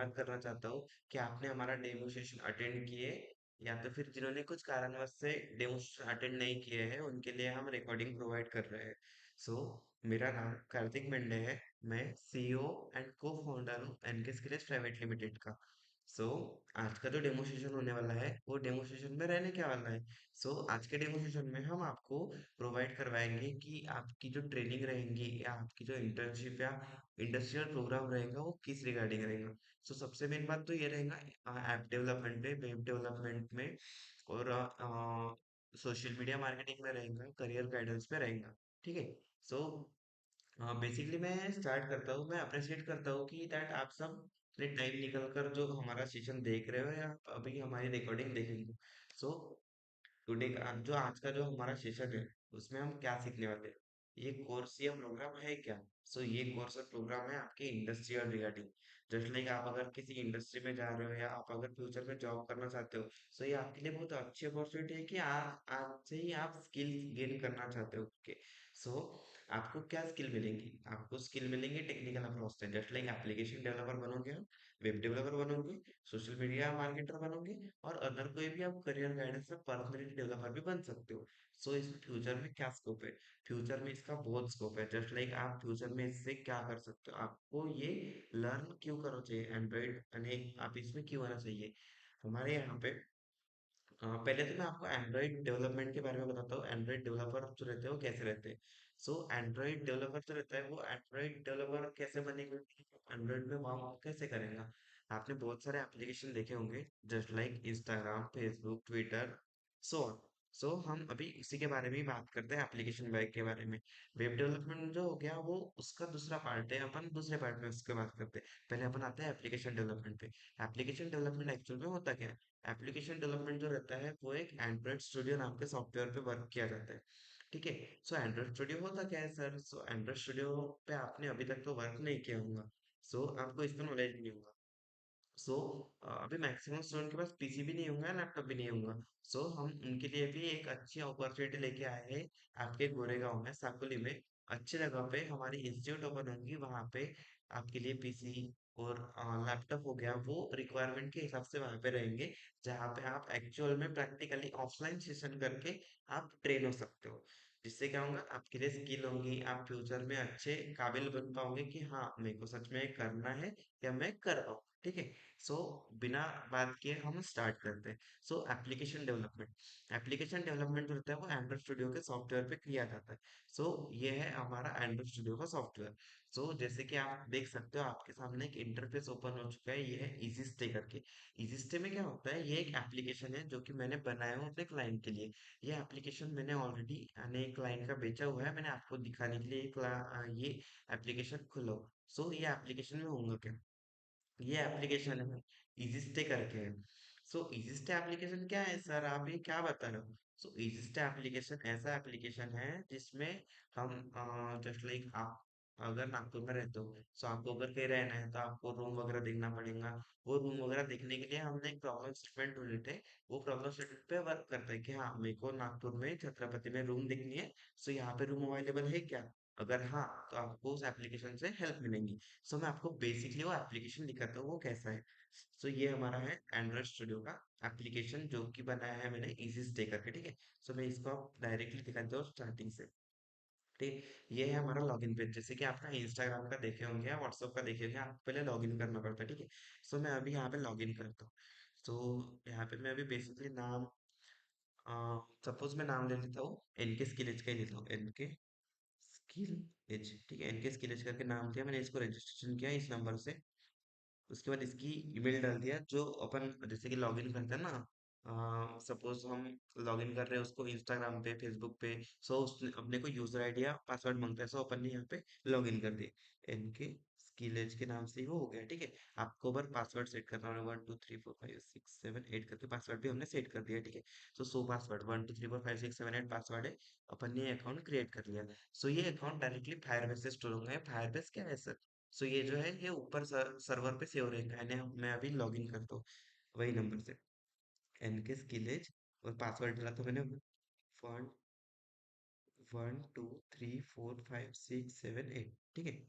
धन्यवाद करना चाहता हूँ कि आपने हमारा डेमो सेशन अटेंड किए, या तो फिर जिन्होंने कुछ कारणवश से डेमो सेशन अटेंड नहीं किए हैं उनके लिए हम रिकॉर्डिंग प्रोवाइड कर रहे हैं। सो मेरा नाम कार्तिक मेंढे है। मैं सीईओ एंड को फाउंडर हूँ एनके स्किल्स प्राइवेट लिमिटेड का। सो आज का जो डेमो सेशन होने वाला है वो डेमो सेशन में रहने क्या वाला है। आज के डेमो सेशन में हम आपको प्रोवाइड करवाएंगे कि आपकी जो ट्रेनिंग रहेंगी या आपकी जो इंटर्नशिप या इंडस्ट्रियल प्रोग्राम रहेगा वो किस रिगार्डिंग रहेगा। सबसे मेन बात तो ये रहेगा ऐप डेवलपमेंट में, वेब डेवलपमेंट में, और सोशल मीडिया मार्केटिंग में रहेगा, करियर गाइडेंस में रहेगा। ठीक है। सो बेसिकली मैं स्टार्ट करता हूँ, मैं अप्रिशिएट करता हूँ कि दैट आप सब अपने टाइम निकल कर जो हमारा सेशन देख रहे हो या आप अभी हमारी रिकॉर्डिंग देखेंगे। सो टुडे का जो आज का जो हमारा सेशन है उसमें हम क्या सीखने वाले हैं। ये कोर्स या प्रोग्राम है क्या। ये कोर्स और प्रोग्राम है आपके इंडस्ट्रियल रिगार्डिंग। जस्ट लाइक आप अगर किसी इंडस्ट्री में जा रहे हो या आप अगर फ्यूचर में जॉब करना चाहते हो, ये आपके लिए बहुत अच्छी अपॉर्चुनिटी है कि आप आज से ही आप स्किल गेन करना चाहते हो। ओके। सो आपको क्या स्किल मिलेंगी, आपको स्किल मिलेंगे टेक्निकल अप्रोच से। जस्ट लाइक एप्लीकेशन डेवलपर बनोगे आप, वेब डेवलपर बनोगे, सोशल मीडिया मार्केटर बनोगे, और अदर कोई भी आप करियर गाइडेंस में पर्सनालिटी डेवलपर भी बन सकते हो। इसमें फ्यूचर में क्या स्कोप है। फ्यूचर में इसका बहुत स्कोप है। जस्ट लाइक आप फ्यूचर में इससे क्या कर सकते हो, आपको ये लर्न क्यों करना चाहिए एंड्रॉइड, यानी आप इसमें क्यों आना चाहिए हमारे यहाँ पे। पहले तो मैं आपको एंड्रॉइड डेवलपमेंट के बारे में बताता हूँ। एंड्रॉइड डेवलपर जो रहते हैं वो कैसे रहते हैं। एंड्रॉइड डेवलपर जो रहता है वो एंड्रॉइड डेवलपर कैसे बनेगा, एंड्रॉइड में काम कैसे करेगा। आपने बहुत सारे एप्लीकेशन देखे होंगे, just like Instagram, Facebook, Twitter, so on. हम अभी इसी के बारे में ही बात करते हैं, एप्लीकेशन वेब के बारे में। वेब डेवलपमेंट जो हो गया वो उसका दूसरा पार्ट है, अपन दूसरे पार्ट में उसके बात करते हैं। पहले अपन आते हैं एप्लीकेशन डेवलपमेंट पे। एप्लीकेशन डेवलपमेंट एक्चुअल में होता क्या है। एप्लीकेशन डेवलपमेंट जो रहता है वो एक एंड्रॉइड स्टूडियो नाम के सॉफ्टवेयर पे वर्क किया जाता है। ठीक है। एंड्रॉइड स्टूडियो होता क्या है सर। एंड्रॉइड स्टूडियो पे आपने अभी तक तो वर्क नहीं किया होगा। आपको इसका नॉलेज नहीं होगा। सो अभी मैक्सिमम स्टूडेंट के पास पीसी भी नहीं होगा, लैपटॉप भी नहीं होगा। हम उनके लिए भी एक अच्छी अपॉर्चुनिटी लेके आए हैं। आपके गोरेगांव में साकुली में अच्छी जगह पे हमारी इंस्टीट्यूट ओपन होगी, वहाँ पे आपके लिए पीसी और लैपटॉप हो गया वो रिक्वायरमेंट के हिसाब से वहाँ पे रहेंगे, जहाँ पे आप एक्चुअल में प्रैक्टिकली ऑफलाइन सेशन करके आप ट्रेन हो सकते हो। जिससे क्या होगा, आपके लिए स्किल होंगी, आप फ्यूचर में अच्छे काबिल बन पाओगे कि हाँ मेरे को सच में ये करना है या मैं कर रहा हूँ। ठीक है। सो बिना बात किए हम स्टार्ट करते हैं। एप्लीकेशन डेवलपमेंट, एप्लीकेशन डेवलपमेंट जो होता है वो एंड्रॉइड स्टूडियो के सॉफ्टवेयर पे किया जाता है। ये है हमारा एंड्रॉइड स्टूडियो का सॉफ्टवेयर। जैसे कि आप देख सकते हो आपके सामने एक इंटरफेस ओपन हो चुका है, ये है इजी स्टे करके। इजी स्टे में क्या होता है, ये एक एप्लीकेशन है जो कि मैंने बनाया हूँ अपने क्लाइंट के लिए। ये एप्लीकेशन मैंने ऑलरेडी एक क्लाइंट का बेचा हुआ है, मैंने आपको दिखाने के लिए ये एप्लीकेशन खोला। ये एप्लीकेशन में होगा क्या, ये एप्लीकेशन है इजी स्टे करके है। इजी स्टे एप्लीकेशन क्या है सर, आप ये क्या बता रहे हो। इजी स्टे एप्लीकेशन ऐसा एप्लीकेशन है जिसमें हम जस्ट लाइक आप अगर नागपुर में रहते हो, आपको अगर कहीं रहना है तो आपको रूम वगैरह देखना पड़ेगा। वो रूम वगैरह देखने के लिए हमने एक प्रॉब्लम स्टेटमेंट ढूंढे थे। वो प्रॉब्लम स्टेटमेंट पे वर्क करता है कि हाँ मेरे को नागपुर में छत्रपति में रूम देखनी है। यहाँ पे रूम अवेलेबल है क्या। अगर हाँ, तो आपको उस एप्लीकेशन से हेल्प मिलेगी। मैं आपको बेसिकली वो एप्लीकेशन दिखाता हूँ वो कैसा है। ये हमारा है एंड्रॉइड स्टूडियो का एप्लीकेशन जो कि बनाया है मैंने इजी स्टे करके। ठीक है। मैं इसको आप डायरेक्टली दिखाता हूँ स्टार्टिंग से। ठीक। ये है हमारा लॉगिन पेज, जैसे कि आपने इंस्टाग्राम का देखे होंगे या व्हाट्सएप का देखे होंगे, आपको पहले लॉगिन करना पड़ता है। ठीक है। मैं अभी यहाँ पे लॉगिन करता हूँ। यहाँ पे मैं अभी बेसिकली नाम, सपोज मैं नाम ले लेता हूँ एनके स्किल एज का ही लेता हूँ, एनके स्किल एज। ठीक है, एनके स्किल एज करके नाम दिया मैंने, इसको रजिस्ट्रेशन किया इस नंबर से। उसके बाद इसकी ईमेल डाल दिया जो अपन जैसे कि लॉगिन करते हैं ना। सपोज हम लॉगिन कर रहे हैं उसको इंस्टाग्राम पे, फेसबुक पे। उसने अपने को यूजर आईडी या पासवर्ड मांगता है, अपन ने यहाँ पे लॉगिन कर दिया इनके स्किलेज के नाम से ही वो हो गया। ठीक है। आपको बस पासवर्ड सेट करना होगा, 1 2 3 4 5 6 7 8 करके पासवर्ड भी हमने सेट कर दिया। ठीक है। सो पासवर्ड 1 2 3 4 5 6 7 8 पासवर्ड है। अपन ने अकाउंट क्रिएट कर लिया। ये अकाउंट डायरेक्टली फायरबेस से स्टोर होगा। फायरबेस क्या है सर। ये जो है ये ऊपर सर्वर पे सेव रहेगा, यानी मैं अभी लॉगिन करता हूँ वही नंबर से, एनके स्किलेज, और पासवर्ड डाला तो मैंने 1 1 2 3 4 5 6 7 8। ठीक है।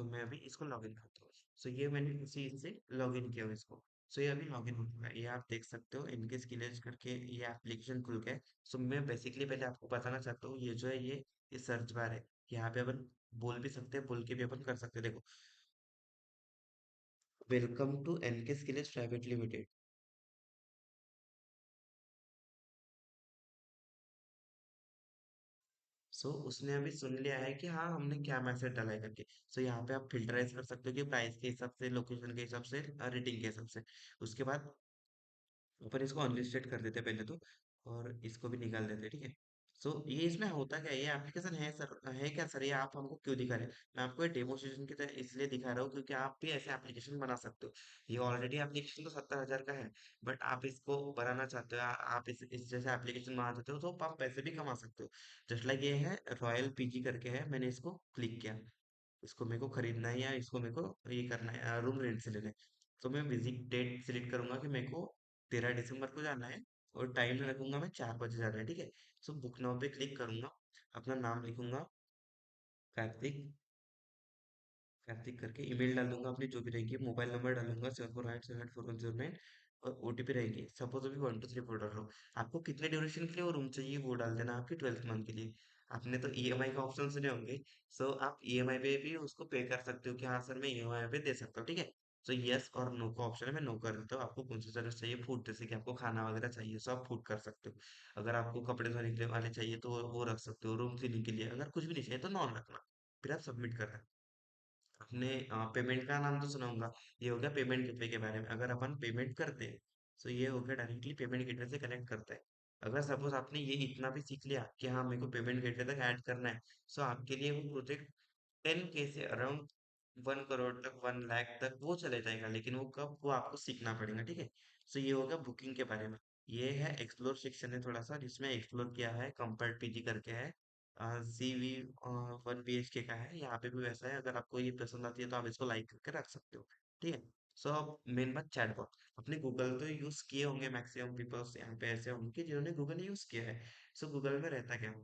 मैं अभी इसको लॉगिन करता हूँ। सो ये मैंने इसी से लॉग इन किया हुआ इसको। सो ये अभी लॉग इन हो चुका है, ये आप देख सकते हो इनके स्किलेज करके ये एप्लीकेशन खुल गया है। सो मैं बेसिकली पहले आपको बताना चाहता हूँ, ये जो है ये सर्च बार है। यहाँ पे अपन बोल भी सकते हैं, बोल के भी अपन कर सकते हैं, देखो, welcome to NK Skillage private limited. So उसने अभी सुन लिया है कि हाँ हमने क्या मैसेज डाला है करके। सो यहाँ पे आप फिल्टराइज कर सकते हो कि प्राइस के हिसाब से, लोकेशन के हिसाब से, रेटिंग के हिसाब से। उसके बाद अपन इसको अनलिस्टेड कर देते हैं पहले तो, और इसको भी निकाल देते हैं, ठीक है। सो ये इसमें होता क्या है, ये एप्लीकेशन है सर, है क्या सर, ये आप हमको क्यों दिखा रहे हैं? मैं आपको ये डेमोस्ट्रेशन की तरह इसलिए दिखा रहा हूँ क्योंकि आप भी ऐसे एप्लीकेशन बना सकते हो। ये ऑलरेडी एप्लीकेशन तो 70,000 का है, बट आप इसको बनाना चाहते हो, आप इस जैसे एप्लीकेशन बना चाहते हो तो आप पैसे भी कमा सकते हो। जस्ट लाइक ये है, रॉयल पीजी करके है, मैंने इसको क्लिक किया। इसको मेरे को खरीदना है या इसको मेरे को ये करना है, रूम रेंट से लेना है। तो मैं विजिट डेट सिलेक्ट करूंगा कि मेरे को 13 दिसंबर को जाना है, और टाइम रखूंगा मैं 4 बजे जाना है, ठीक है। सो बुक नाउ पे क्लिक करूंगा, अपना नाम लिखूंगा, कार्तिक, कार्तिक करके ईमेल डाल दूंगा अपनी जो भी रहेगी, मोबाइल नंबर डालूंगा 7487841009, और ओटीपी रहेगी, सपोज अभी 1234 डाल रहा हूँ। आपको कितने ड्यूरेशन के लिए वो रूम चाहिए वो डाल देना, आपके 12th मंथ के लिए। आपने तो ईएमआई का ऑप्शन सुने होंगे। सो आप ईएमआई पे भी उसको पे कर सकते हो कि हाँ सर मैं ईएमआई पे दे सकता हूँ, ठीक है। सो यस और नो का ऑप्शन है, मैं नो कर देता हूँ। आपको कौन सी सर्विस चाहिए, फूड जैसे कि आपको खाना वगैरह चाहिए, सो आप फूड कर सकते हो। अगर आपको कपड़े धोने के लिए वाले चाहिए तो वो रख सकते हो, रूम क्लीनिंग के लिए अगर कुछ भी नहीं चाहिए तो नॉन रखना। फिर आप सबमिट कर रहे हैं। आपने पेमेंट का नाम तो सुना होगा। ये हो गया पेमेंट गेटवे के बारे में, अगर अपन पेमेंट करते हैं तो ये हो गया डायरेक्टली पेमेंट गेटवे से कनेक्ट करता है। अगर सपोज आपने ये इतना भी सीख लिया कि हाँ मेरे को पेमेंट गेटवे तक ऐड करना है, सो आपके लिए वो प्रोजेक्ट 10K से अराउंड 1 करोड़ तक, 1 लाख तक वो चले जाएगा, लेकिन वो कब, वो आपको सीखना पड़ेगा, ठीक है। सो ये होगा बुकिंग के बारे में। ये है एक्सप्लोर सेक्शन है थोड़ा सा, जिसमें एक्सप्लोर किया है, कंपेर्ट पीजी करके है, CV 1 BHK का है। यहाँ पे भी वैसा है, अगर आपको ये पसंद आती है तो आप इसको लाइक करके रख सकते हो, ठीक है। सो अब मेन बात, चैटबॉट। अपने गूगल तो यूज किए होंगे, मैक्सिमम पीपल्स यहाँ पे ऐसे होंगे जिन्होंने गूगल यूज किया है। सो गूगल में रहता क्या,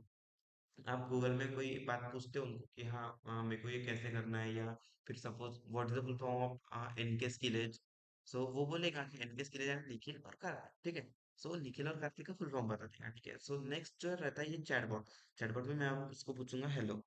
आप गूगल में कोई बात पूछते हो उनको कि हाँ मेरे को ये कैसे करना है, या फिर suppose what is the full form of NK Skillage. So वो बोलेगा कि एनके स्किलेज एंड निखिल और कार्तिक, ठीक है। सो निखिल और कार्तिक का फुल फॉर्म बता देगा, ठीक है। सो नेक्स्ट जो रहता है ये चैटबॉट। चैटबॉट में मैं आप उसको पूछूंगा हेलो।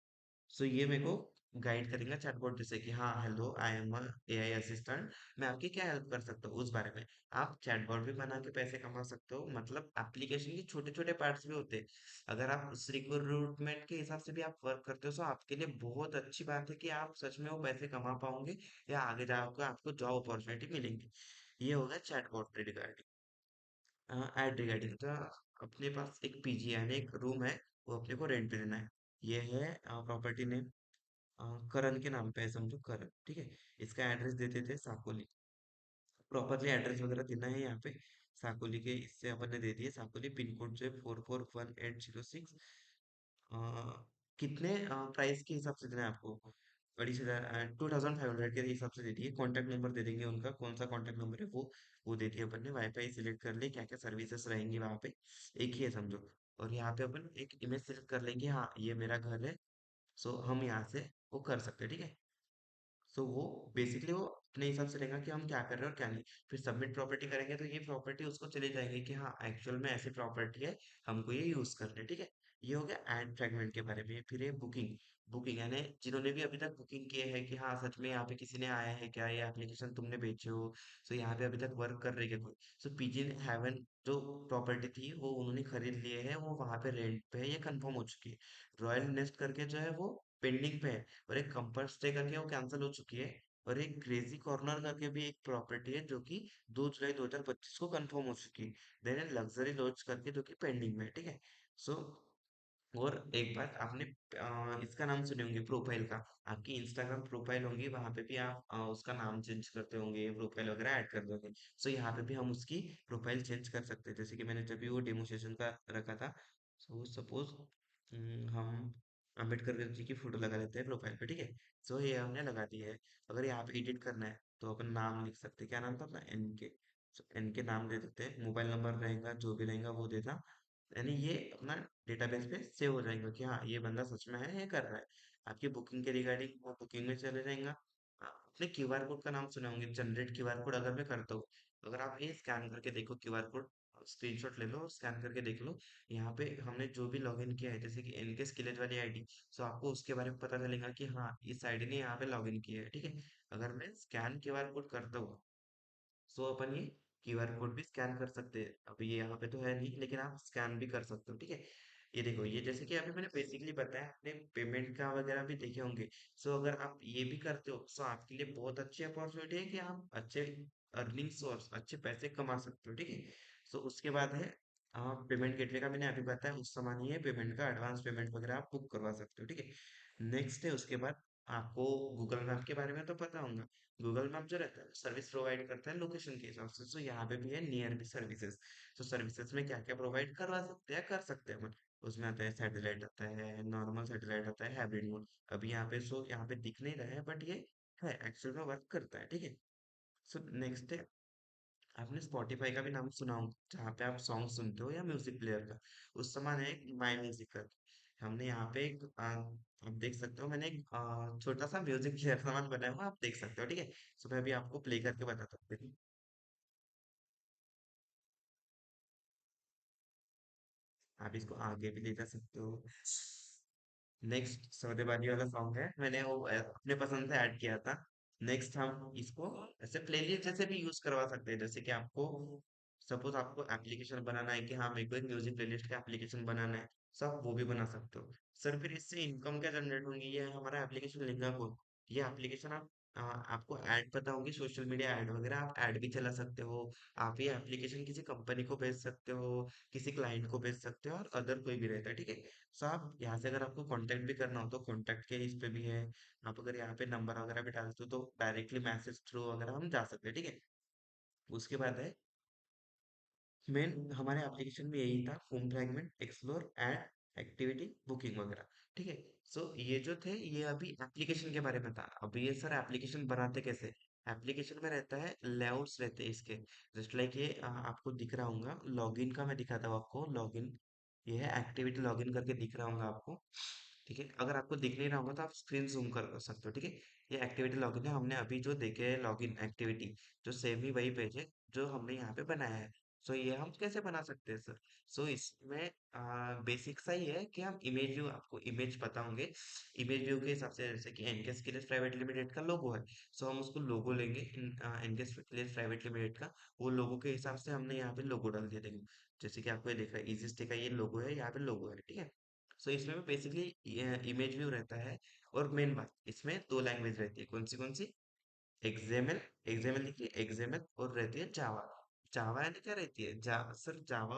सो ये मेरे को गाइड करेंगे चैटबॉट, जैसे कि हाँ hello I am AI assistant, मैं आपकी क्या हेल्प कर सकता हूँ उस बारे में। आप चैटबॉट भी बना के पैसे कमा सकते हो, मतलब एप्लीकेशन के छोटे छोटे पार्ट्स भी होते हैं। अगर आप उस रिक्रूटमेंट के हिसाब से भी आप वर्क करते हो तो आपके लिए बहुत अच्छी बात है कि आप सच में वो पैसे कमा पाओगे, या आगे जाकर आपको जॉब अपॉर्चुनिटी मिलेंगी। ये होगा चैटबॉट रिगार्डिंग। एड रिगार्डिंग तो अपने पास एक पीजी यानी एक रूम है, वो अपने को रेंट पे देना है। ये है प्रॉपर्टी नेम, करण के नाम पे है, समझो करण, ठीक है। इसका एड्रेस देते थे साकोली, प्रॉपरली एड्रेस वगैरह देना है यहाँ पे। साकोली के इससे अपन ने दे दिए, साकोली पिन कोड जो है 441806। कितने प्राइस के हिसाब से देना है आपको, 2,500, 2,500 के हिसाब से दे दिए। कॉन्टैक्ट नंबर दे देंगे उनका, कौन सा कॉन्टैक्ट नंबर है वो दे दिया अपन ने। वाईफाई सिलेक्ट कर ले, क्या क्या सर्विसेज रहेंगी वहाँ पे, एक ही है समझो। और यहाँ पे अपन एक इमेज सिलेक्ट कर लेंगे, हाँ ये मेरा घर है। सो हम यहाँ से वो कर सकते हैं, ठीक है। सो वो बेसिकली वो अपने हिसाब से लेगा कि हम क्या कर रहे हैं और क्या नहीं। फिर सबमिट प्रॉपर्टी करेंगे तो ये प्रॉपर्टी उसको चली जाएगी कि हाँ एक्चुअल में ऐसी प्रॉपर्टी है, हमको ये यूज करना है, ठीक है। ये हो गया एड फ्रेगमेंट के बारे में। फिर ये बुकिंग। बुकिंग यानी जिन्होंने भी अभी तक बुकिंग किए हैं कि हाँ सच में यहाँ पे किसी ने आया है क्या, ये एप्लीकेशन तुमने बेचे हो, सो यहाँ पे अभी तक वर्क कर रही है कोई। सो पीजी हेवन जो प्रॉपर्टी थी वो उन्होंने खरीद लिए है, वो वहां पे रेंट पे है, ये कंफर्म हो चुकी है। रॉयल नेस्ट करके जो है वो पेंडिंग पे है, और एक कंपल स्टे करके वो कैंसिल हो चुकी है। और एक क्रेजी कॉर्नर करके भी एक प्रॉपर्टी है जो कि 2 जुलाई 2025 को कंफर्म हो चुकी है। देन लग्जरी लॉज करके जो कि पेंडिंग में है, ठीक है। सो और एक बात आपने इसका नाम सुने होंगे, प्रोफाइल का। आपकी इंस्टाग्राम प्रोफाइल होंगी, वहां पे भी आप उसका नाम चेंज करते होंगे, प्रोफाइल वगैरह ऐड कर दोगे। सो यहाँ पे भी हम उसकी प्रोफाइल चेंज कर सकते हैं, जैसे कि मैंने जब भी वो डेमोस्ट्रेशन का रखा था। सो सपोज हम अम्बेडकर जी की फोटो लगा लेते हैं प्रोफाइल पे, ठीक है। सो ये हमने लगा दी है। अगर यहाँ पे एडिट करना है तो अपन नाम लिख सकते हैं, क्या नाम था अपना, एनके। एनके नाम दे देते हैं, मोबाइल नंबर रहेगा जो भी रहेगा वो देना। यानी ये अपना डेटाबेस पे सेव हो जाएगा कि हाँ ये बंदा सच में है, ये कर रहा है। आपकी बुकिंग के रिगार्डिंग वो बुकिंग में चले जाएगा। हाँ, आपने क्यूआर कोड का नाम सुने होंगे, जनरेट क्यूआर कोड अगर मैं करता हूँ, अगर आप ये स्कैन करके देखो क्यूआर कोड, स्क्रीनशॉट ले लो और स्कैन करके देख लो, यहाँ पे हमने जो भी लॉगिन किया है जैसे कि इनके स्किलेज वाली आईडी, सो आपको उसके बारे में पता चलेगा कि हाँ इस आईडी ने यहाँ पे लॉगिन किया है, ठीक है। अगर मैं स्कैन क्यूआर कोड करता हूँ, सो अपन ये क्यूआर कोड भी स्कैन कर सकते हैं, अभी ये यहाँ पे तो है नहीं लेकिन आप स्कैन भी कर सकते हो, ठीक है। ये देखो, ये जैसे कि अभी मैंने बेसिकली बताया, आपने पेमेंट का वगैरह भी देखे होंगे। सो अगर आप ये भी करते हो, सो आपके लिए बहुत अच्छी अपॉर्चुनिटी है कि आप अच्छे अर्निंग सोर्स, अच्छे पैसे कमा सकते हो, ठीक है। सो उसके बाद है पेमेंट गेटवे का, मैंने अभी बताया, उस समान ही है पेमेंट का, एडवांस पेमेंट वगैरह आप बुक करवा सकते हो, ठीक है। नेक्स्ट है उसके बाद, आपको गूगल मैप के बारे में तो पता होगा। गूगल मैप जो रहता है सर्विस प्रोवाइड करता है लोकेशन के हिसाब से, तो यहाँ पे भी है नियर बी सर्विसेज। तो सर्विसेज में क्या क्या प्रोवाइड करवा सकते हैं, कर सकते हैं अपन। उसमें आता है सैटेलाइट, आता है नॉर्मल सैटेलाइट, आता है हाइब्रिड मोड। अभी यहाँ पे सो यहाँ पे दिख नहीं रहा है बट ये है, एक्चुअल में वर्क करता है, ठीक है। सो नेक्स्ट है, आपने स्पॉटिफाई का भी नाम सुना हो, जहाँ पे आप सॉन्ग सुनते हो या म्यूजिक प्लेयर का, उस समान है माई म्यूजिक का। हमने यहाँ पे एक आप देख सकते हो, मैंने एक छोटा सा म्यूजिक प्लेयर सामान बनाया हुआ, आप देख सकते हो, ठीक है। सो मैं अभी आपको प्ले करके बताता हूँ, देखिए। आप इसको आगे भी ले जा सकते हो। नेक्स्ट सौदेबाजी वाला सॉन्ग है, मैंने वो अपने पसंद से ऐड किया था। नेक्स्ट हम इसको ऐसे प्लेलिस्ट जैसे भी यूज करवा सकते हैं, जैसे कि आपको सपोज आपको एप्लीकेशन बनाना है कि हाँ मेरे को एक म्यूजिक प्लेलिस्ट का एप्लीकेशन बनाना है, सब वो भी बना सकते हो। सर फिर इससे इनकम क्या जनरेट होंगी, ये हमारा एप्लीकेशन लिंगा कौन, ये एप्लीकेशन आप आपको ऐड पता होंगी, सोशल मीडिया ऐड वगैरह, आप ऐड भी चला सकते हो। आप ये एप्लीकेशन किसी कंपनी को भेज सकते हो, किसी क्लाइंट को भेज सकते हो, और अदर कोई भी रहता है, ठीक है। सो आप यहाँ से अगर आपको कांटेक्ट भी करना हो तो कांटेक्ट के इस पे भी है। आप अगर यहाँ पे नंबर वगैरह भी डालते हो तो डायरेक्टली मैसेज थ्रू वगैरह हम जा सकते हैं, ठीक है। उसके बाद है मेन, हमारे एप्लीकेशन में यही था, home fragment, explore, add, activity, booking वगैरह, ठीक है। सो ये जो थे ये अभी एप्लीकेशन के बारे में था। अब ये सर एप्लीकेशन बनाते कैसे, एप्लीकेशन में रहता है लेआउट्स रहते हैं इसके, जस्ट लाइक ये आपको दिख रहा होगा, लॉगिन का मैं दिखाता हूँ आपको, लॉगिन, ये है एक्टिविटी लॉगिन करके दिख रहा होगा आपको, ठीक है। अगर आपको दिख नहीं रहा होगा तो आप स्क्रीन जूम कर सकते हो, ठीक है। ये एक्टिविटी लॉगिन है, हमने अभी जो देखे है लॉगिन एक्टिविटी, जो सेम ही वही पेज है जो हमने यहाँ पे बनाया है। सो ये हम कैसे बना सकते हैं सर, सो इसमें बेसिक सा ही है कि हम इमेज व्यू, आपको इमेज पता होंगे, इमेज व्यू के हिसाब से, जैसे कि एनके स्किल्स प्राइवेट लिमिटेड का लोगो है, सो हम उसको लोगो लेंगे एनके स्किल्स प्राइवेट लिमिटेड का, वो लोगो के हिसाब से हमने यहाँ पे लोगो डाल दिया, देखो जैसे कि आपको ये दिख रहा है इजी स्टे का ये लोगो है, यहाँ पे लोगो है, ठीक है। सो इसमें बेसिकली इमेज व्यू रहता है। और मेन बात, इसमें दो लैंग्वेज रहती है, कौन सी, एक्सएमएल, एक्सएमएल देखिए, एक्सएमएल, और रहती है जावा। जावा यानी क्या रहती है, सर जावा,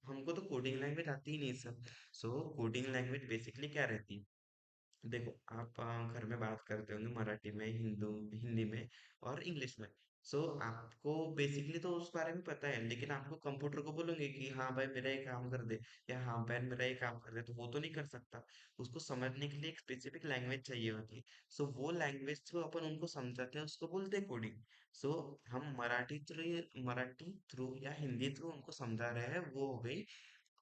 हमको तो कोडिंग लैंग्वेज आती ही नहीं सर। सो कोडिंग लैंग्वेज बेसिकली क्या रहती है, देखो आप घर में बात करते होंगे मराठी में, हिंदी में और इंग्लिश में। सो आपको बेसिकली तो उस बारे में पता है, लेकिन आपको कंप्यूटर को बोलोगे कि हाँ भाई मेरा ये काम कर दे, या हाँ बहन मेरा ये काम कर दे, तो वो तो नहीं कर सकता। उसको समझने के लिए एक स्पेसिफिक लैंग्वेज चाहिए होती है। सो वो लैंग्वेज थ्रू अपन उनको समझाते हैं, उसको बोलते हैं कोडिंग। सो हम मराठी थ्रू या हिंदी थ्रू उनको समझा रहे हैं, वो हो गई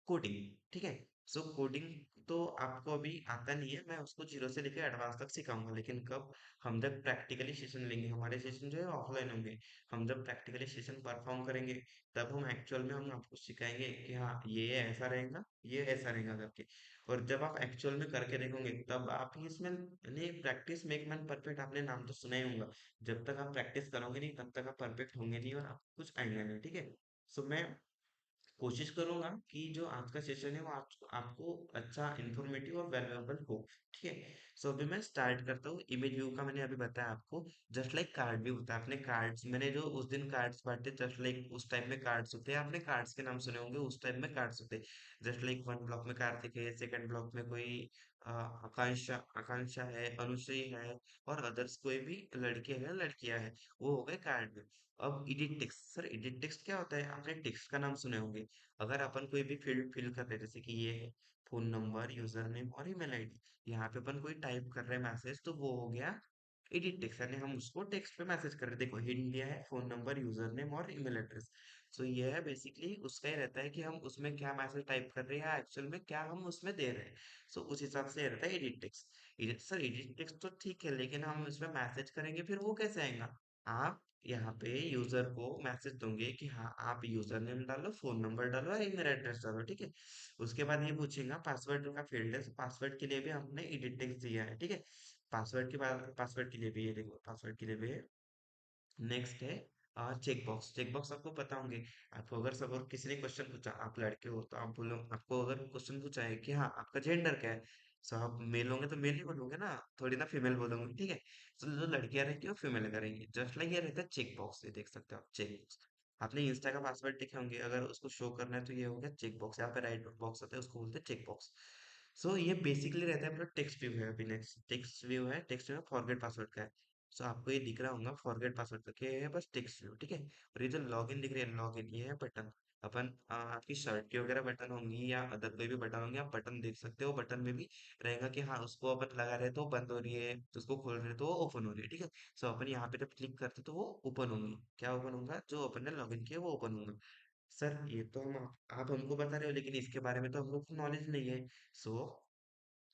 कोडिंग, ठीक है। सो कोडिंग तो आपको अभी आता नहीं है, मैं उसको जीरो से लेकर एडवांस तक सिखाऊंगा, लेकिन कब, हम जब प्रैक्टिकली सेशन लेंगे, हमारे सेशन जो है ऑफलाइन होंगे, हम जब प्रैक्टिकली सेशन परफॉर्म करेंगे, तब हम एक्चुअल में हम आपको सिखाएंगे कि हाँ ये ऐसा रहेगा, ये ऐसा रहेगा करके। और जब आप एक्चुअल में करके देखोगे तब आप ही इसमें, यानी प्रैक्टिस मेक मैन परफेक्ट, आपने नाम तो सुना ही होगा। जब तक आप प्रैक्टिस करोगे नहीं तब तक आप परफेक्ट होंगे नहीं, और आपको कुछ आएगा नहीं, ठीक है। सो मैं कोशिश करूंगा कि जो आज का सेशन है वो आपको अच्छा इंफॉर्मेटिव और वैल्यूएबल हो, ठीक है। सो अभी मैं स्टार्ट करता हूँ। इमेज व्यू का मैंने अभी बताया आपको, जस्ट लाइक कार्ड व्यू होता है, आपने कार्ड्स, मैंने जो उस दिन कार्ड्स बांटे, जस्ट लाइक उस टाइप में कार्ड्स होते हैं, आपने कार्ड्स के नाम सुने होंगे, उस टाइप में कार्ड्स होते हैं। जस्ट लाइक वन ब्लॉक में कार्तिक है, सेकंड ब्लॉक में कोई आकांक्षा आकांक्षा है, अनुश्री है, और अदर्स कोई भी लड़के हैं लड़कियां हैं, वो हो गए कार्ड में। अब edit text, sir edit text क्या होता है, आपने टेक्स्ट का नाम सुने होंगे। अगर अपन कोई भी फील्ड फिल कर रहे हैं, जैसे कि ये है फोन नंबर, यूजर नेम और ईमेल आईडी, यहाँ पे अपन कोई टाइप कर रहे हैं मैसेज, तो वो हो गया एडिट टेक्स्ट यानी हम उसको टेक्स्ट पे मैसेज कर रहे हैं। देखो हिंट दिया है, फोन नंबर, यूजर नेम और ईमेल एड्रेस। सो ये है बेसिकली उसका ही रहता है कि हम उसमें क्या मैसेज टाइप कर रहे हैं, एक्चुअल में क्या हम उसमें दे रहे हैं। सो उस हिसाब से ये रहता है edit text. Edit sir, edit text तो ठीक है, लेकिन हम उसमें मैसेज करेंगे फिर वो कैसे आएगा? आप यहाँ पे यूजर को मैसेज दोगे कि हाँ आप यूजर नेम डालो, फोन नंबर डालो और ईमेल एड्रेस डालो, ठीक है। उसके बाद ये पूछेगा पासवर्ड का फील्ड है, पासवर्ड के लिए भी हमने एडिट टेक्स्ट दिया है, ठीक है। पासवर्ड के बाद पासवर्ड के लिए भी ये देखो, पासवर्ड के लिए भी नेक्स्ट है चेक बॉक्स। चेक बॉक्स आपको पता होंगे। आपको अगर सब किसी ने क्वेश्चन पूछा, आप लड़के हो तो आप बोलो, आपको अगर क्वेश्चन पूछा है कि हाँ आपका जेंडर क्या है, सो आप मेल होंगे तो मेल ही बोलोगे ना, थोड़ी ना फीमेल बोलोगे, ठीक है। तो जो लड़कियां रहती है वो फीमेल करेंगे। जस्ट लाइक ये रहता है चेक बॉक्स, ये देख सकते हो आप चेक बॉक्स। आपने इंस्टा का पासवर्ड देखे होंगे, अगर उसको शो करना है तो ये हो गया चेक बॉक्स। यहाँ पे राइट बॉक्स होता है, उसको बोलते हैं चेक बॉक्स। सो ये बेसिकली रहता है अपना टेक्स्ट व्यू है। अभी नेक्स्ट टेक्स्ट व्यू है, टेक्स्ट व्यू में फॉरगेट पासवर्ड का है। सो आपको ये दिख रहा होगा फॉरगेट पासवर्ड करके, ये है बस टेक्स्ट व्यू, ठीक है। और ये जो लॉगिन दिख रही है, लॉगिन ये है बटन। अपन आपकी शर्ट की वगैरह बटन होंगी या अदर कोई भी बटन होंगे, आप बटन देख सकते हो। बटन में भी रहेगा कि हाँ उसको अपन लगा रहे तो बंद हो रही है, तो उसको खोल रहे तो वो ओपन हो रही है, ठीक है। सो अपन यहाँ पे जब क्लिक करते तो वो ओपन होंगी। क्या ओपन होगा? जो अपन ने लॉगिन किया वो ओपन होगा। सर ये तो हम आप हमको बता रहे हो, लेकिन इसके बारे में तो हम लोग को नॉलेज नहीं है। सो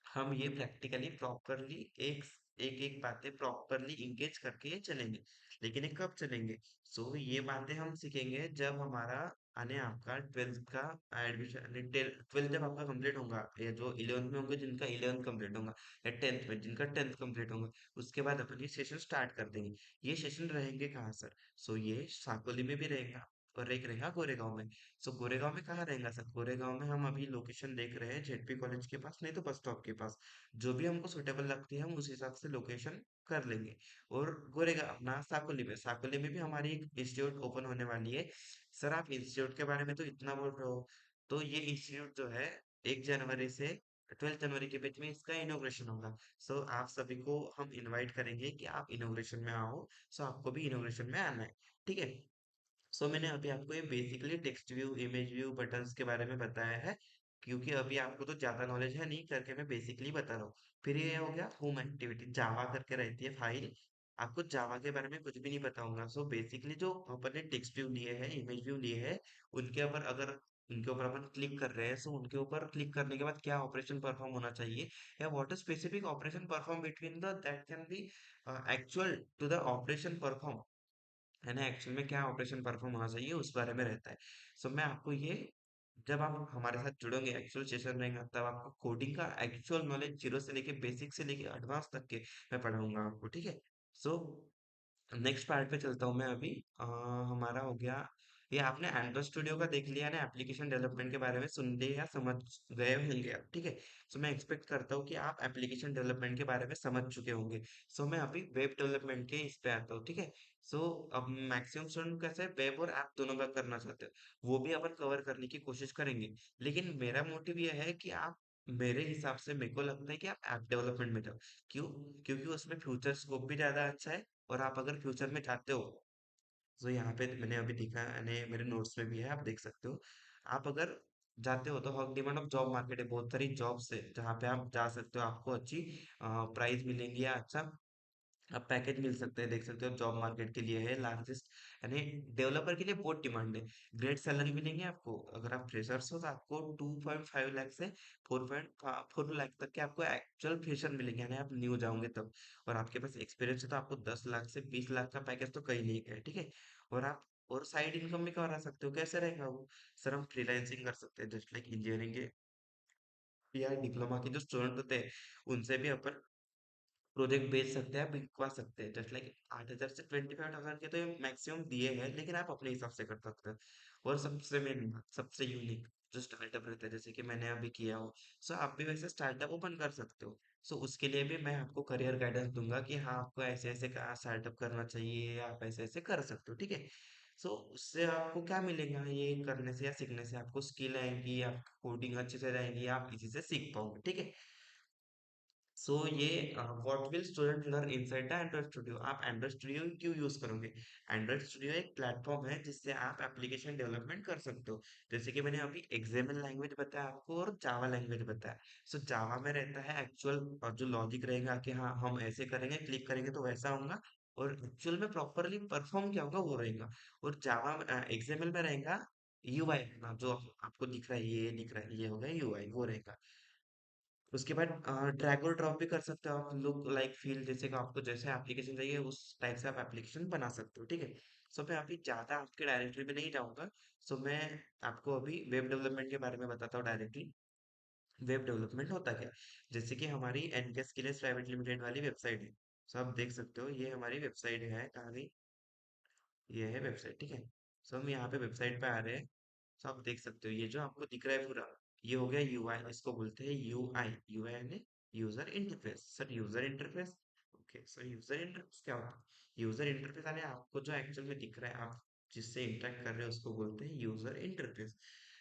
हम ये प्रैक्टिकली प्रॉपरली एक एक एक बातें प्रॉपरली इंगेज करके ये चलेंगे। लेकिन ये कब चलेंगे? सो ये बातें हम सीखेंगे जब हमारा आने आपका ट्वेल्थ का एडमिशन, ट्वेल्थ जब आपका कंप्लीट होगा, या जो इलेवंथ में होंगे जिनका इलेवंथ कंप्लीट होगा, या टेंथ में जिनका टेंथ कंप्लीट होगा, उसके बाद अपन ये सेशन स्टार्ट कर देंगे। ये सेशन रहेंगे कहाँ सर? सो ये साकोली में भी रहेगा और एक रहेगा गोरेगांव में। सो गोरेगांव में कहाँ रहेगा सर? गोरेगांव में हम अभी लोकेशन देख रहे हैं जेडपी कॉलेज के पास, नहीं तो बस स्टॉप के पास। जो भी हमको सुटेबल लगती है हम उस हिसाब से लोकेशन कर लेंगे। और गोरेगांव अपना साकोली में, साकोली में भी हमारी एक इंस्टीट्यूट ओपन होने वाली है। सर आप इंस्टीट्यूट के बारे में तो इतना बोल रहे हो, तो ये इंस्टीट्यूट जो है 1 जनवरी से 12 जनवरी के बीच में इसका इनॉग्रेशन होगा। सो आप सभी को हम इनवाइट करेंगे कि आप इनॉग्रेशन में आओ। सो आपको भी इनॉग्रेशन में आना है, ठीक है। सो मैंने अभी आपको ये basically text view, image view, buttons के बारे में बताया है, क्योंकि अभी आपको तो ज्यादा नॉलेज है नहीं, करके मैं बेसिकली बता रहा हूँ। फिर ये हो गया होम एक्टिविटी, जावा करके रहती है फाइल। आपको जावा के बारे में कुछ भी नहीं बताऊंगा। सो बेसिकली जो अपन ने टेक्स्ट व्यू लिए है, इमेज व्यू लिए है, उनके ऊपर अगर उनके ऊपर अपन क्लिक कर रहे हैं, सो उनके ऊपर क्लिक करने के बाद क्या ऑपरेशन परफॉर्म होना चाहिए, या what is specific operation perform between the that can be actual to the operation perform, है ना, एक्चुअल में क्या ऑपरेशन परफॉर्म होना चाहिए उस बारे में रहता है। सो मैं आपको ये, जब आप हमारे साथ जुड़ोगे एक्चुअल सेशन रहेगा, तब आपको कोडिंग का एक्चुअल नॉलेज जीरो से लेके बेसिक से लेके एडवांस तक के मैं पढ़ाऊंगा आपको, ठीक है। सो नेक्स्ट पार्ट पे चलता हूँ मैं अभी। हमारा हो गया, ये आपने एंड्रॉइड स्टूडियो का देख लिया ना, एप्लीकेशन डेवलपमेंट के बारे में सुन लिया या समझ गए होंगे आप, ठीक है। सो मैं एक्सपेक्ट करता हूँ कि आप एप्लीकेशन डेवलपमेंट के बारे में समझ चुके होंगे। सो मैं अभी वेब डेवलपमेंट के इस पे आता हूँ, ठीक है। सो अब मैक्सिमम स्टूडेंट कैसे वेब और ऐप दोनों का करना चाहते हैं, वो भी अपन कवर करने की कोशिश करेंगे। लेकिन मेरा मोटिव ये है कि आप, मेरे हिसाब से मेरे को लगता है कि आप ऐप डेवलपमेंट में जाओ। क्यों? क्योंकि उसमें फ्यूचर स्कोप भी ज्यादा अच्छा है। और आप अगर फ्यूचर में चाहते हो, तो यहाँ पे मैंने अभी देखा, मैंने मेरे नोट्स में भी है, आप देख सकते हो। आप अगर जाते हो तो hot demand of job market है, बहुत सारी जॉब्स है जहाँ पे आप जा सकते हो, आपको अच्छी प्राइस मिलेंगी या अच्छा अब पैकेज मिल सकते हैं। देख सकते हो जॉब मार्केट के लिए है लार्जेस्ट, यानी डेवलपर के लिए बहुत डिमांड है। ग्रेट सैलरी मिलेंगे आपको, अगर आप फ्रेशर्स हो तो आपको 2.5 लाख से 4.4 लाख तक के आपको एक्चुअल फ्रेशर मिलेंगे, यानी आप न्यू जाओगे तब। और आपके पास एक्सपीरियंस है तो आपको 10 लाख से 20 लाख का पैकेज तो कहीं नहीं है, ठीक है। और आप और साइड इनकम भी करा सकते हो, कैसे रहेगा वो? सर हम फ्रीलांसिंग कर सकते हैं, जस्ट लाइक इंजीनियरिंग के या डिप्लोमा के जो स्टूडेंट होते हैं, उनसे भी अपन प्रोजेक्ट बेच सकते हैं, बिकवा सकते हैं। जस्ट लाइक 8,000 से 25,000 के तो ये मैक्सिमम दिए हैं, लेकिन आप अपने हिसाब से कर सकते हैं। और सबसे मेन बात, सबसे यूनिक जो स्टार्टअप रहता है, जैसे कि मैंने अभी किया हो, सो आप भी वैसे स्टार्टअप ओपन कर सकते हो। सो उसके लिए भी मैं आपको करियर गाइडेंस दूंगा कि हाँ आपको ऐसे ऐसे कहाँ स्टार्टअप करना चाहिए, या आप ऐसे ऐसे कर सकते हो, ठीक है। सो उससे आपको क्या मिलेगा, ये करने से या सीखने से आपको स्किल आएंगी, आप कोडिंग अच्छे से रहेंगी, आप इसी से सीख पाओगे, ठीक है। सो ये what will student learn inside the Android studio. आप एंड्रॉइड स्टूडियो क्यों यूज करोगे? एंड्रॉइड स्टूडियो एक प्लेटफॉर्म है जिससे आप एप्लीकेशन डेवलपमेंट कर सकते हो। जैसे कि मैंने अभी एक्सएमएल लैंग्वेज बताया आपको और जावा लैंग्वेज बताया। सो जावा में रहता है एक्चुअल जो लॉजिक रहेगा कि हाँ हम ऐसे करेंगे, क्लिक करेंगे तो वैसा होगा, और एक्चुअल में प्रॉपरली परफॉर्म क्या होगा वो रहेगा। और जावा एक्सएमएल में रहेगा यूआई, जो आपको दिख रहा है, ये दिख रहा है, ये होगा यूआई, वो रहेगा। उसके बाद ड्रैग और ड्रॉप भी कर सकते हो आप, लुक लाइक फील, जैसे कि आपको जैसे एप्लीकेशन चाहिए उस टाइप से आप एप्लीकेशन बना सकते हो, ठीक है। सो मैं अभी ज़्यादा आपके डायरेक्टरी में नहीं जाऊँगा। सो मैं आपको अभी वेब डेवलपमेंट के बारे में बताता हूँ डायरेक्टली। वेब डेवलपमेंट होता क्या है? जैसे कि हमारी एनकेस स्किल्स प्राइवेट लिमिटेड वाली वेबसाइट है। सो आप देख सकते हो ये हमारी वेबसाइट है, कहाँ गई? ये है वेबसाइट, ठीक है। सो हम यहाँ पे वेबसाइट पे आ रहे हैं। तो आप देख सकते हो ये जो आपको दिख रहा है पूरा, ये हो गया यूआई, इसको बोलते हैं यूआई। यूआई यानी user interface. Sir user interface, okay sir, user interface क्या होता है? यूजर इंटरफेस यानी आपको जो एक्चुअल में दिख रहा है, आप जिससे इंटरेक्ट कर रहे हो उसको बोलते हैं user interface.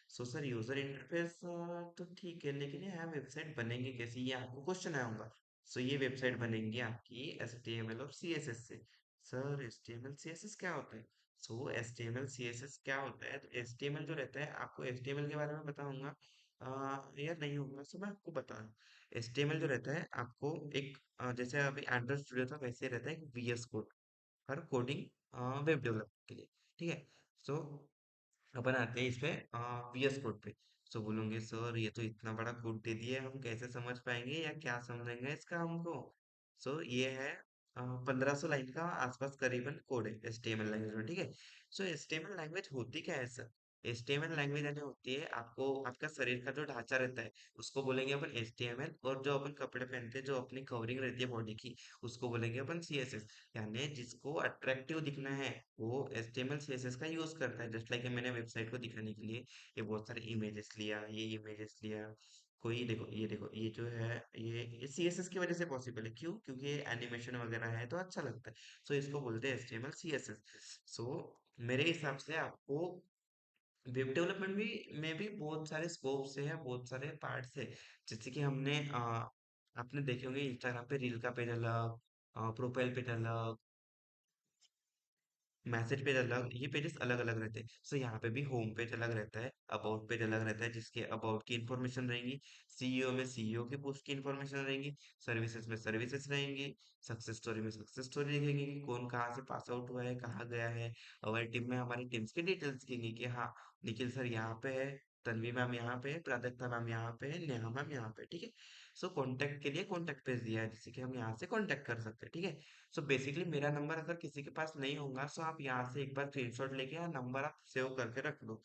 So sir user interface तो ठीक है, लेकिन ये वेबसाइट बनेंगे कैसे, ये आपको क्वेश्चन आया होगा। सो ये वेबसाइट बनेंगी आपकी HTML और CSS से। सर HTML CSS क्या होता है? सो HTML CSS क्या होता है, तो HTML जो रहता है, आपको HTML के बारे में बताऊंगा या नहीं होगा, सो मैं आपको बता रहा हूँ। HTML जो रहता है आपको एक जैसे अभी एंड्रॉइड स्टूडियो था वैसे रहता है एक VS कोड, हर कोडिंग वेब डेवलपमेंट के लिए, ठीक है। सो अपन आते हैं इस पे VS कोड पे। सो बोलोगे सर ये तो इतना बड़ा कोड दे दिया, हम कैसे समझ पाएंगे या क्या समझेंगे इसका हमको? सो ये है 1500 लाइन का आसपास करीबन कोड है HTML लैंग्वेज में, ठीक है। सो HTML लैंग्वेज होती क्या है सर? HTML लैंग्वेज यानी होती है, आपको आपका शरीर का जो ढांचा रहता है उसको बोलेंगे अपन HTML, और जो अपन कपड़े पहनते हैं जो अपनी कवरिंग रहती है बॉडी की, उसको बोलेंगे अपन CSS। यानी जिसको अट्रैक्टिव दिखना है वो HTML CSS का यूज करता है। जस्ट लाइक मैंने वेबसाइट को दिखाने के लिए ये बहुत सारे इमेजेस लिया, ये इमेजेस लिया, कोई देखो, ये देखो, ये जो है ये CSS की वजह से पॉसिबल है। क्यों? क्योंकि ये एनिमेशन वगैरह है तो अच्छा लगता है। सो इसको बोलते हैं HTML CSS। सो मेरे हिसाब से आपको वेब डेवलपमेंट भी में भी बहुत सारे स्कोप से है, बहुत सारे पार्ट से। जैसे कि हमने आपने देखे होंगे इंस्टाग्राम पे रील का पेज अलग, प्रोफाइल पेज अलग, मैसेज पेज अलग, ये पेजेस अलग अलग रहते हैं। सो यहाँ पे भी होम पेज अलग रहता है, अबाउट पेज अलग रहता है जिसके अबाउट की इन्फॉर्मेशन रहेंगी, सीईओ में सीईओ की पोस्ट की इन्फॉर्मेशन रहेंगी, सर्विसेज में सर्विसेज रहेंगी, सक्सेस स्टोरी में सक्सेस स्टोरी लिखेंगे कि कौन कहाँ से पास आउट हुआ है, कहाँ गया है। हमारी टीम में हमारी टीम्स की डिटेल्स लिखेंगे कि हाँ निखिल सर यहाँ पे है, तन्वी मैम यहाँ पे है, प्राजक्ता मैम यहाँ पे है, नेहा मैम यहाँ पे है, ठीक है। सो कॉन्टेक्ट के लिए कॉन्टेक्ट पेज दिया है जिससे कि हम यहाँ से कॉन्टेक्ट कर सकते हैं, ठीक है। सो बेसिकली मेरा नंबर अगर किसी के पास नहीं होगा, सो आप यहाँ से एक बार स्क्रीनशॉट लेके या नंबर आप सेव करके रख लो,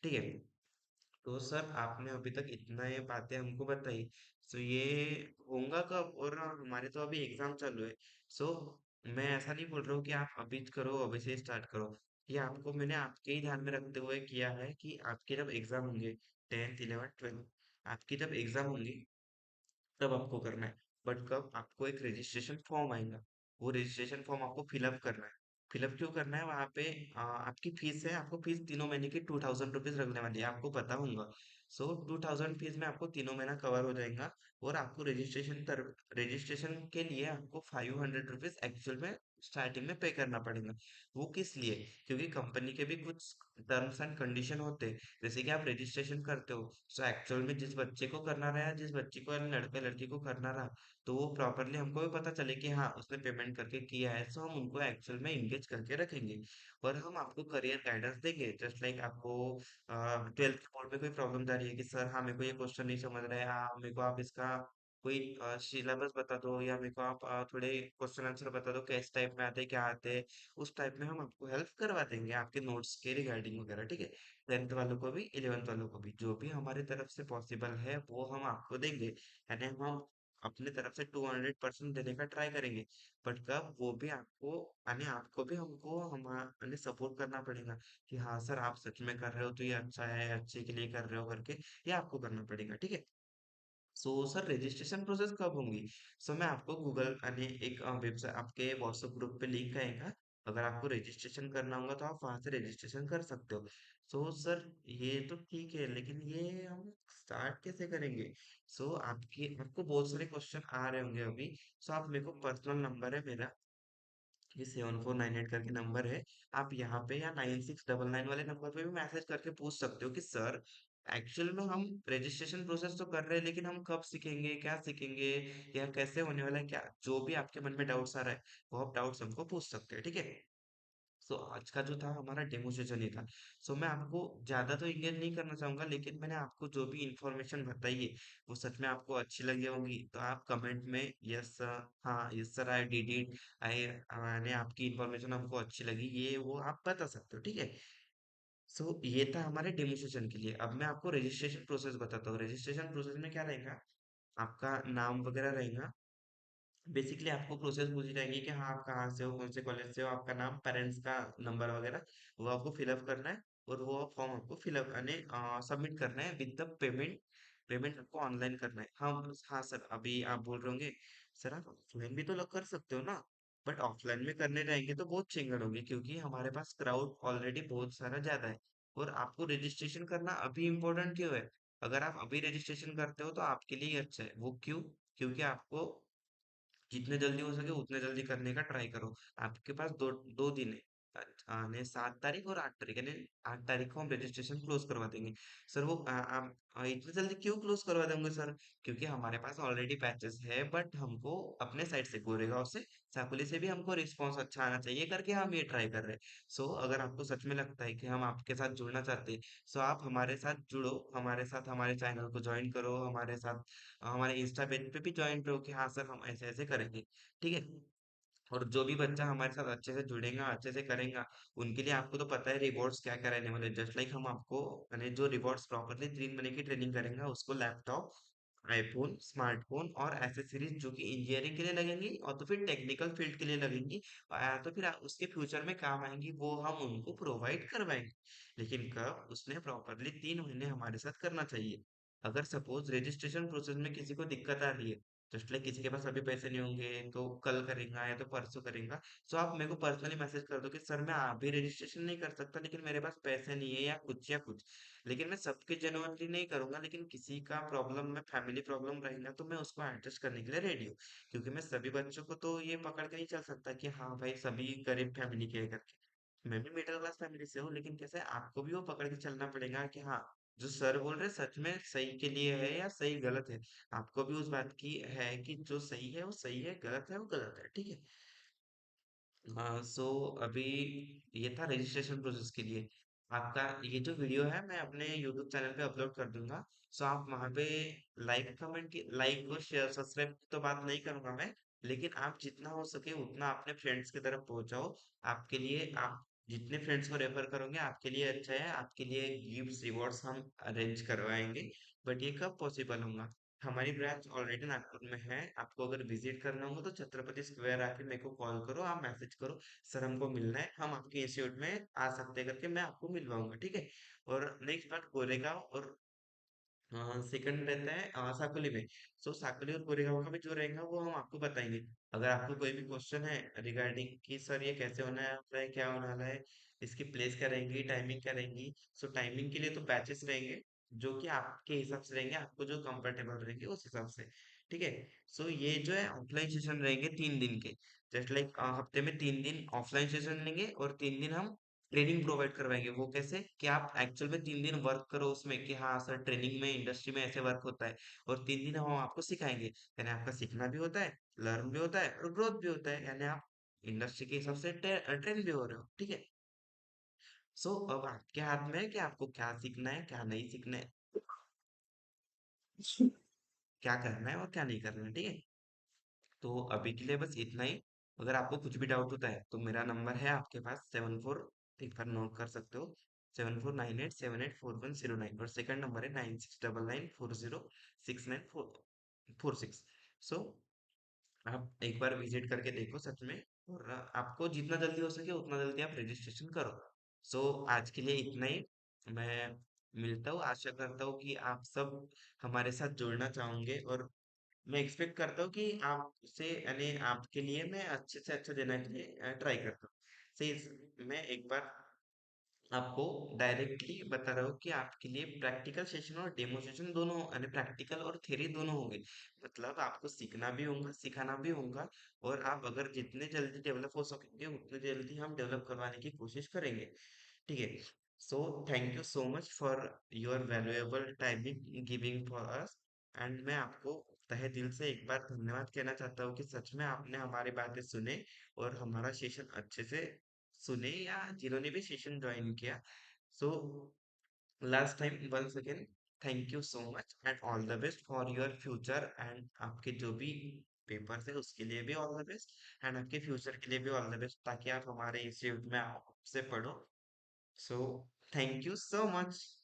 ठीक है। तो सर आपने अभी तक इतना ये बातें हमको बताई, सो ये होगा कब? और हमारे तो अभी एग्जाम चालू है। सो मैं ऐसा नहीं बोल रहा हूँ कि आप अभी करो, अभी से स्टार्ट करो। ये आपको मैंने आपके ही ध्यान में रखते हुए किया है कि आपके जब एग्जाम होंगे, 10th 11th 12th, आपकी जब एग्जाम होंगी तब आपको करना है। बट कब? आपको एक रजिस्ट्रेशन फॉर्म आएगा, वो रजिस्ट्रेशन फॉर्म आपको फिलअप करना है। फिलअप क्यों करना है? वहाँ पे आपकी फीस है, आपको फीस 3 महीने की 2000 रुपीज लगने वाली है, आपको पता होगा। सो 2000 फीस में आपको 3 महीना कवर हो जाएगा। और आपको रजिस्ट्रेशन के लिए आपको 500 रुपीज एक्चुअल में स्टार्टिंग में पे करना पड़ेगा। वो किस लिए? क्योंकि कंपनी के भी कुछ टर्म्स एंड कंडीशन होते हैं। जैसे कि आप रजिस्ट्रेशन करते हो, सो एक्चुअल में जिस बच्चे को करना रहा है, जिस बच्ची को या लड़के लड़की को करना रहा, तो वो प्रॉपरली हमको भी पता चले कि हाँ उसने पेमेंट करके किया है, सो हम उनको एक्चुअल में इंगेज करके रखेंगे। और हम आपको करियर गाइडेंस देंगे, जस्ट लाइक आपको 12th बोर्ड में कोई प्रॉब्लम आ रही है कि सर हाँ मेरे को ये क्वेश्चन नहीं समझ रहा है, हाँ मेरे को आप इसका कोई सिलेबस बता दो, या मेरे को आप थोड़े क्वेश्चन आंसर बता दो किस टाइप में आते हैं, क्या आते हैं। उस टाइप में हम आपको हेल्प करवा देंगे आपके नोट्स के रिगार्डिंग वगैरह, ठीक है। 10th वालों को भी, 11th वालों को भी, जो भी हमारी तरफ से पॉसिबल है वो हम आपको देंगे। यानी हम अपने तरफ से 200% देने का ट्राई करेंगे। बट कब? वो भी आपको, यानी आपको भी हमको हमारे सपोर्ट करना पड़ेगा कि हाँ सर आप सच में कर रहे हो तो ये अच्छा है, अच्छे के लिए कर रहे हो करके, ये आपको करना पड़ेगा, ठीक है। सो सर रजिस्ट्रेशन प्रोसेस कब होंगी? सो मैं आपको गूगल यानी एक वेबसाइट आपके व्हाट्सएप ग्रुप पे लिंक आएगा, अगर आपको रजिस्ट्रेशन करना होगा तो आप वहां से रजिस्ट्रेशन कर सकते हो। सो सर ये तो ठीक है, लेकिन ये हम स्टार्ट कैसे करेंगे? सो आपकी आपको बहुत सारे क्वेश्चन आ रहे होंगे अभी। सो आप मेरे को पर्सनल नंबर है मेरा, ये 7498 करके नंबर है। आप यहाँ पे या 9699 वाले नंबर पे भी मैसेज करके पूछ सकते हो कि सर एक्चुअल में हम रजिस्ट्रेशन प्रोसेस तो कर रहे हैं, लेकिन हम कब सीखेंगे, क्या सीखेंगे, या कैसे होने वाला है, क्या जो भी आपके मन में डाउट्स आ रहा है वो आप डाउट्स हमको पूछ सकते हैं, ठीक है। सो आज का जो था हमारा डेमो सेशन ही था। सो मैं आपको ज्यादा तो इंगेज नहीं करना चाहूंगा, लेकिन मैंने आपको जो भी इंफॉर्मेशन बताई है वो सच में आपको अच्छी लगी होंगी, तो आप कमेंट में यस हाँ yes sir I did it, I मैंने आपकी इंफॉर्मेशन हमको अच्छी लगी ये वो आप बता सकते हो, ठीक है। सो ये था हमारे डेमो सेशन के लिए। अब मैं आपको रजिस्ट्रेशन प्रोसेस बताता हूँ। रजिस्ट्रेशन प्रोसेस में क्या रहेगा, आपका नाम वगैरह रहेगा। बेसिकली आपको प्रोसेस पूछी जाएगी कि हाँ आप कहाँ से हो, कौन से कॉलेज से हो, आपका नाम, पेरेंट्स का नंबर वगैरह, वो आपको फिलअप करना है। और वो फॉर्म आपको फिलअप यानी सबमिट करना है विद द पेमेंट। पेमेंट आपको ऑनलाइन करना है। हाँ हाँ सर, अभी आप बोल रहे होंगे सर आप ऑफलाइन भी तो कर सकते हो ना। बट ऑफलाइन में करने जाएंगे तो बहुत चिंगड़ होगी, क्योंकि हमारे पास क्राउड ऑलरेडी बहुत सारा ज्यादा है। और आपको रजिस्ट्रेशन करना अभी इम्पोर्टेंट क्यों है? अगर आप अभी रजिस्ट्रेशन करते हो तो आपके लिए ही अच्छा है। वो क्यों? क्योंकि आपको जितने जल्दी हो सके उतने जल्दी करने का ट्राई करो। आपके पास दो दो दिन है, यानी 7 तारीख और 8 तारीख, यानी 8 तारीख को हम रजिस्ट्रेशन क्लोज करवा देंगे। सर वो आप इतने जल्दी क्यों क्लोज करवा देंगे सर? क्योंकि हमारे पास ऑलरेडी पैचेस है, बट हमको अपने साइड से, गोरेगांव से, साकुली से भी हमको रिस्पांस अच्छा आना चाहिए करके हम ये ट्राई कर रहे हैं। सो अगर आपको सच में लगता है कि हम आपके साथ जुड़ना चाहते हैं, सो आप हमारे साथ जुड़ो, हमारे साथ हमारे चैनल को ज्वाइन करो, हमारे साथ हमारे इंस्टा पेज पे भी ज्वाइन करो कि हाँ सर हम ऐसे ऐसे करेंगे, ठीक है। और जो भी बच्चा हमारे साथ अच्छे से जुड़ेगा, अच्छे से करेगा, उनके लिए आपको तो पता है रिवॉर्ड्स क्या क्या रहने वाले। जस्ट लाइक हम आपको यानी जो रिवॉर्ड्स प्रॉपरली 3 महीने की ट्रेनिंग करेंगे उसको लैपटॉप, आईफोन, स्मार्टफोन और एसेसरीज जो कि इंजीनियरिंग के लिए लगेंगी और तो फिर टेक्निकल फील्ड के लिए लगेंगी, और या तो फिर उसके फ्यूचर में काम आएंगी, वो हम उनको प्रोवाइड करवाएंगे। लेकिन कब? उसने प्रॉपरली 3 महीने हमारे साथ करना चाहिए। अगर सपोज रजिस्ट्रेशन प्रोसेस में किसी को दिक्कत आ रही है, जस्ट लाइक किसी के पास अभी पैसे नहीं होंगे तो कल करेगा या तो परसों करेगा, सो आप मेरे को पर्सनली मैसेज कर दो कि सर मैं अभी रजिस्ट्रेशन नहीं कर सकता, लेकिन मेरे पास पैसे नहीं है या कुछ। लेकिन मैं सबके जेनुइनली नहीं करूंगा, लेकिन किसी का प्रॉब्लम में फैमिली प्रॉब्लम रहेगा तो मैं उसको एडजस्ट करने के लिए रेडी हूँ। क्योंकि मैं सभी बच्चों को तो ये पकड़ के नहीं चल सकता कि हाँ भाई सभी गरीब फैमिली के हैं करके। मैं भी मिडिल क्लास फैमिली से हूँ, लेकिन कैसे आपको भी वो पकड़ के चलना पड़ेगा कि हाँ जो सर बोल रहे हैं सच में सही के लिए है या सही गलत है। आपको भी उस बात की है कि जो सही है वो सही है, गलत है वो गलत है, ठीक है। हाँ सो अभी ये था रजिस्ट्रेशन प्रोसेस के लिए। आपका ये जो वीडियो है मैं अपने यूट्यूब चैनल पे अपलोड कर दूंगा। सो आप वहाँ पे लाइक कमेंट की, लाइक और शेयर सब्सक्राइब की तो बात नहीं करूंगा मैं, लेकिन आप जितना हो सके उतना अपने फ्रेंड्स की तरफ पहुंचाओ। आपके लिए आप जितने फ्रेंड्स को रेफर करोगे आपके लिए अच्छा है, आपके लिए गिफ्ट्स रिवॉर्ड्स हम अरेंज करवाएंगे। बट ये कब पॉसिबल होगा? हमारी ब्रांच ऑलरेडी नागपुर में है। आपको अगर विजिट करना होगा तो छत्रपति स्क्वायर आके मेरे को कॉल करो, आप मैसेज करो सर हमको मिलना है, हम आपके इंस्टीट्यूट में आ सकते हैं करके मैं आपको मिलवाऊंगा, ठीक है। और नेक्स्ट बात गोरेगांव और सेकंड रहता है साकोली में। सो साकोली और गोरेगांव का भी जो रहेगा वो हम आपको बताएंगे। अगर आपको कोई भी क्वेश्चन है रिगार्डिंग कि सर ये कैसे होना है वाला है, क्या होने वाला है, इसकी प्लेस क्या रहेंगी, टाइमिंग क्या रहेंगी। सो टाइमिंग के लिए तो बैचेस रहेंगे जो कि आपके हिसाब से रहेंगे, आपको जो कंफर्टेबल रहेंगे उस हिसाब से, ठीक है। सो ये जो है ऑफलाइन सेशन रहेंगे 3 दिन के। जस्ट लाइक हफ्ते में 3 दिन ऑफलाइन सेशन लेंगे और 3 दिन हम ट्रेनिंग प्रोवाइड करवाएंगे। वो कैसे कि आप एक्चुअल में 3 दिन वर्क करो उसमें कि हाँ सर ट्रेनिंग में इंडस्ट्री में ऐसे वर्क होता है, और 3 दिन हम आपको सिखाएंगे, यानी आपका सीखना भी होता है, लर्न भी होता है और ग्रोथ भी होता है, यानी आप इंडस्ट्री के हिसाब से ट्रेन भी हो रहे हो, ठीक है। सो अब आपके हाथ में है कि आपको क्या सीखना है क्या नहीं सीखना है, क्या करना है और क्या नहीं करना है, ठीक है। तो अभी के लिए बस इतना ही। अगर आपको कुछ भी डाउट होता है तो मेरा नंबर है आपके पास 74, एक बार नोट कर सकते हो, 7498784109, और सेकंड नंबर है 9699406946। सो आप एक बार विजिट करके देखो सच में, और आपको जितना जल्दी हो सके उतना जल्दी आप रजिस्ट्रेशन करो। सो आज के लिए इतना ही। मैं मिलता हूँ, आशा करता हूँ कि आप सब हमारे साथ जुड़ना चाहोगे, और मैं एक्सपेक्ट करता हूँ कि आपसे यानी आपके लिए मैं अच्छे से अच्छा देने के लिए ट्राई करता हूँ। मैं एक बार आपको डायरेक्टली बता रहा हूँ कि आपके लिए प्रैक्टिकल सेशन और डेमो सेशन दोनों, यानी प्रैक्टिकल और थ्योरी दोनों होंगे। मतलब आपको सीखना भी होगा, सिखाना भी होगा, और आप अगर जितने जल्दी डेवलप हो सकेंगे उतने जल्दी हम डेवलप करवाने की कोशिश करेंगे। ठीक है। So thank you so much for your valuable timing giving for us. And मैं आपको तहे दिल से एक बार धन्यवाद कहना चाहता हूँ कि सच में आपने हमारी बातें सुने और हमारा सेशन अच्छे से सुने, या जिन्होंने भी सेशन ज्वाइन किया। So last time once again, thank you so much and all the best for your future, and आपके जो भी पेपर्स है उसके लिए भी ऑल द बेस्ट, एंड आपके फ्यूचर के लिए भी ऑल द बेस्ट, ताकि आप हमारे इंस्टीट्यूट में आपसे पढ़ो। So thank you so much.